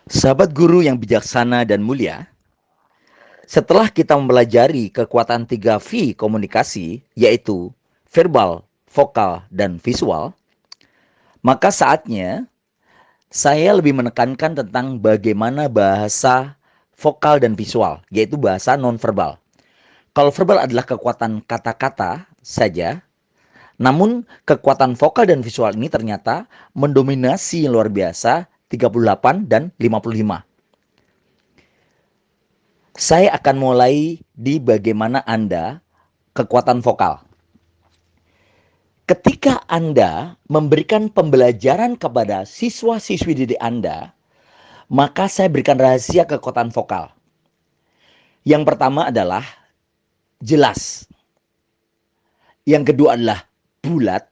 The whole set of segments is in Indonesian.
Sahabat guru yang bijaksana dan mulia, setelah kita mempelajari kekuatan 3V komunikasi, yaitu verbal, vokal, dan visual, maka saatnya saya lebih menekankan tentang bagaimana bahasa vokal dan visual, yaitu bahasa nonverbal. Kalau verbal adalah kekuatan kata-kata saja, namun kekuatan vokal dan visual ini ternyata mendominasi yang luar biasa 38 dan 55. Saya akan mulai di bagaimana Anda kekuatan vokal. Ketika Anda memberikan pembelajaran kepada siswa-siswi didik Anda, maka saya berikan rahasia kekuatan vokal. Yang pertama adalah jelas. Yang kedua adalah bulat.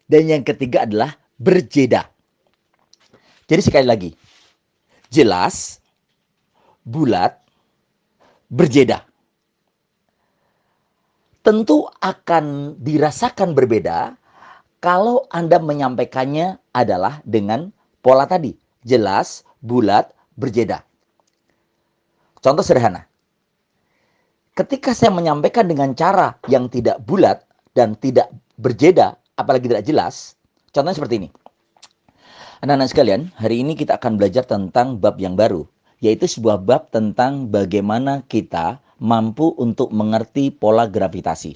Dan yang ketiga adalah berjeda. Jadi sekali lagi, jelas, bulat, berjeda. Tentu akan dirasakan berbeda kalau Anda menyampaikannya adalah dengan pola tadi, jelas, bulat, berjeda. Contoh sederhana. Ketika saya menyampaikan dengan cara yang tidak bulat dan tidak berjeda, apalagi tidak jelas, contohnya seperti ini. Anak-anak sekalian, hari ini kita akan belajar tentang bab yang baru, yaitu sebuah bab tentang bagaimana kita mampu untuk mengerti pola gravitasi.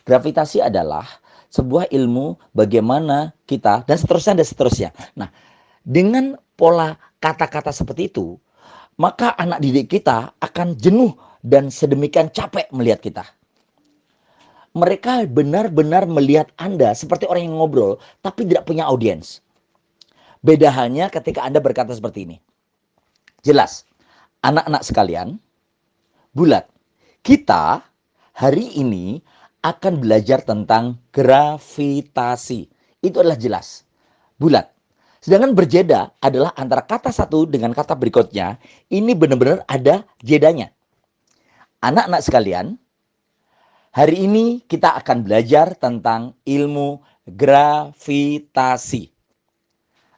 Gravitasi adalah sebuah ilmu bagaimana kita, dan seterusnya. Nah, dengan pola kata-kata seperti itu, maka anak didik kita akan jenuh dan sedemikian capek melihat kita. Mereka benar-benar melihat Anda seperti orang yang ngobrol, tapi tidak punya audiens. Beda halnya ketika Anda berkata seperti ini. Jelas, anak-anak sekalian, bulat. Kita hari ini akan belajar tentang gravitasi. Itu adalah jelas, bulat. Sedangkan berjeda adalah antara kata satu dengan kata berikutnya. Ini benar-benar ada jedanya. Anak-anak sekalian, hari ini kita akan belajar tentang ilmu gravitasi.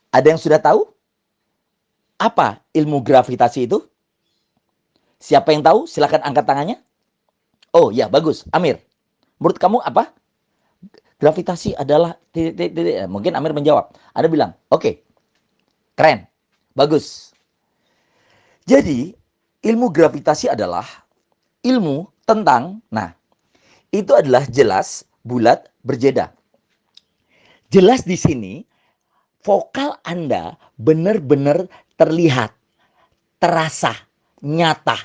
Ada yang sudah tahu apa ilmu gravitasi itu? Siapa yang tahu? Silakan angkat tangannya. Oh ya, bagus. Amir, menurut kamu apa? Gravitasi adalah mungkin Amir menjawab. Ada bilang, oke, keren, bagus. Jadi, ilmu gravitasi adalah ilmu tentang, nah, itu adalah jelas, bulat, berjeda. Jelas di sini, vokal Anda benar-benar terlihat, terasa, nyata.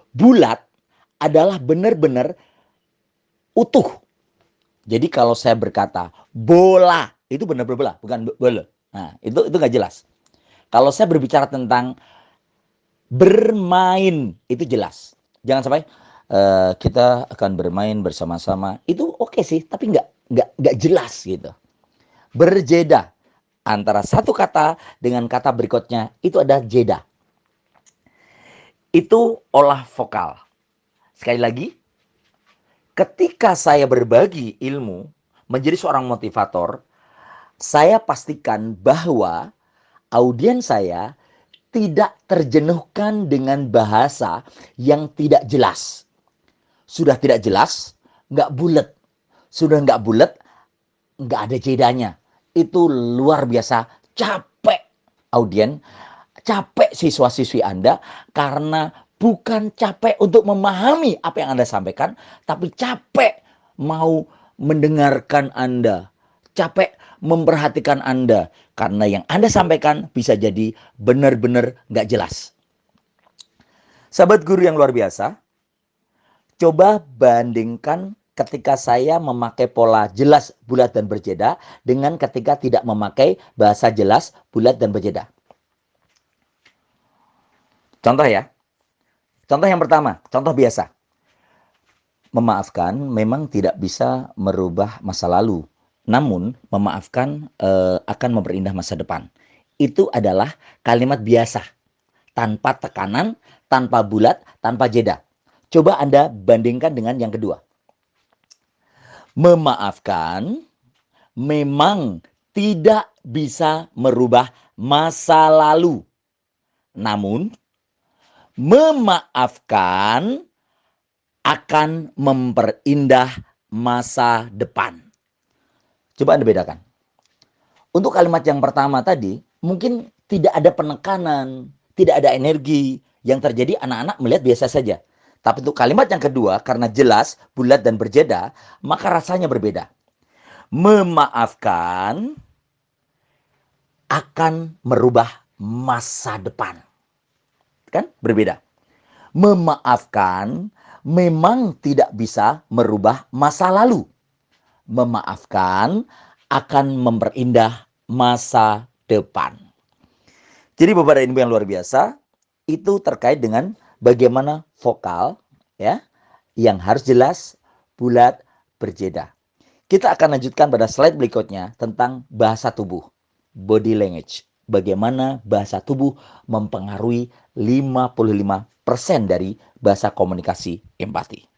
Bulat adalah benar-benar utuh. Jadi kalau saya berkata bola, itu benar-benar bola, bukan bola. Nah, itu nggak jelas. Kalau saya berbicara tentang bermain, itu jelas. Jangan sampai kita akan bermain bersama-sama. Itu oke sih, tapi nggak jelas gitu. Berjeda antara satu kata dengan kata berikutnya, itu ada jeda. Itu olah vokal. Sekali lagi, ketika saya berbagi ilmu menjadi seorang motivator, saya pastikan bahwa audiens saya tidak terjenuhkan dengan bahasa yang tidak jelas. Sudah tidak jelas, nggak bulat. Sudah nggak bulat, nggak ada jedanya. Itu luar biasa capek audiens, capek siswa-siswi Anda, karena bukan capek untuk memahami apa yang Anda sampaikan, tapi capek mau mendengarkan Anda, capek memperhatikan Anda, karena yang Anda sampaikan bisa jadi benar-benar nggak jelas. Sahabat guru yang luar biasa, coba bandingkan ketika saya memakai pola jelas, bulat, dan berjeda dengan ketika tidak memakai bahasa jelas, bulat, dan berjeda. Contoh ya. Contoh yang pertama, contoh biasa. Memaafkan memang tidak bisa merubah masa lalu. Namun, memaafkan akan memperindah masa depan. Itu adalah kalimat biasa. Tanpa tekanan, tanpa bulat, tanpa jeda. Coba Anda bandingkan dengan yang kedua. Memaafkan memang tidak bisa merubah masa lalu. Namun, memaafkan akan memperindah masa depan. Coba Anda bedakan. Untuk kalimat yang pertama tadi, mungkin tidak ada penekanan, tidak ada energi. Yang terjadi anak-anak melihat biasa saja. Tapi untuk kalimat yang kedua, karena jelas, bulat dan berjeda, maka rasanya berbeda. Memaafkan akan merubah masa depan. Kan berbeda. Memaafkan memang tidak bisa merubah masa lalu. Memaafkan akan memperindah masa depan. Jadi Bapak dan Ibu yang luar biasa, itu terkait dengan bagaimana vokal ya yang harus jelas, bulat, berjeda. Kita akan lanjutkan pada slide berikutnya tentang bahasa tubuh, body language. Bagaimana bahasa tubuh mempengaruhi 55% dari bahasa komunikasi empati.